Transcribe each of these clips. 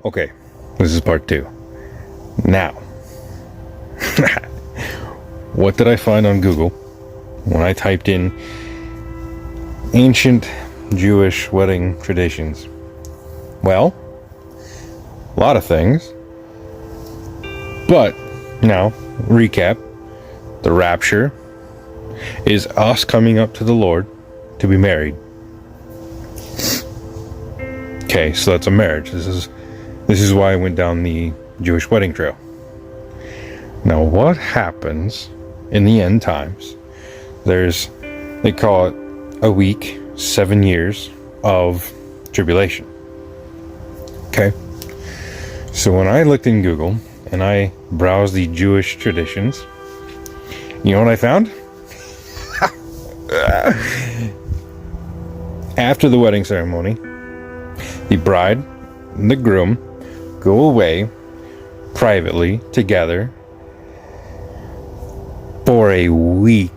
Okay, this is part 2. Now, what did I find on Google when I typed in ancient Jewish wedding traditions? Well, a lot of things. But, now, recap. The rapture is us coming up to the Lord to be married. Okay, so that's a marriage. This is why I went down the Jewish wedding trail. Now, what happens in the end times? They call it a week, 7 years of tribulation. Okay, so when I looked in Google and I browsed the Jewish traditions, you know what I found? After the wedding ceremony, the bride and the groom go away privately together for a week.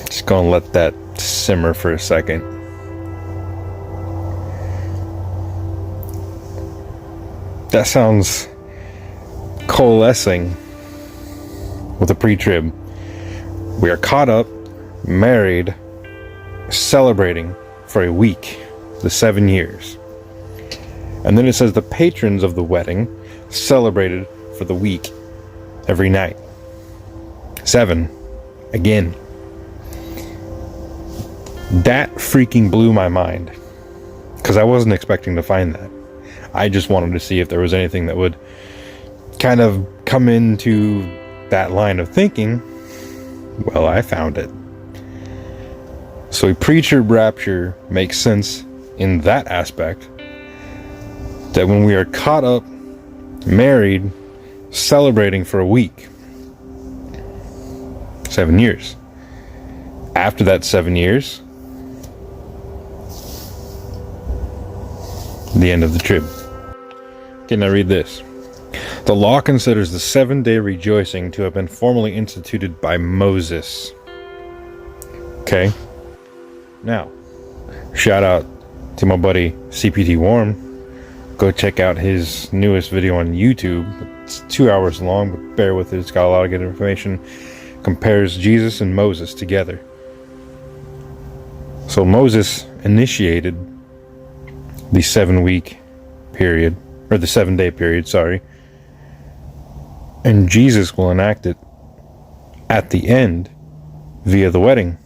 Just gonna let that simmer for a second. That sounds coalescing with a pre-trib. We are caught up, married, celebrating for a week, the 7 years. And then it says the patrons of the wedding celebrated for the week every night. 7 again. That freaking blew my mind, because I wasn't expecting to find that. I just wanted to see if there was anything that would kind of come into that line of thinking. Well, I found it. So a pre-trib rapture makes sense in that aspect, that when we are caught up, married, celebrating for a week, 7 years. After that 7 years, the end of the trib. Okay, now read this. The law considers the 7-day rejoicing to have been formally instituted by Moses. Okay. Now, shout out to my buddy CPT Warm. Go check out his newest video on YouTube. It's 2 hours long, but bear with it. It's got a lot of good information. Compares Jesus and Moses together. So Moses initiated the 7-week period, or the 7-day period, sorry. And Jesus will enact it at the end via the wedding.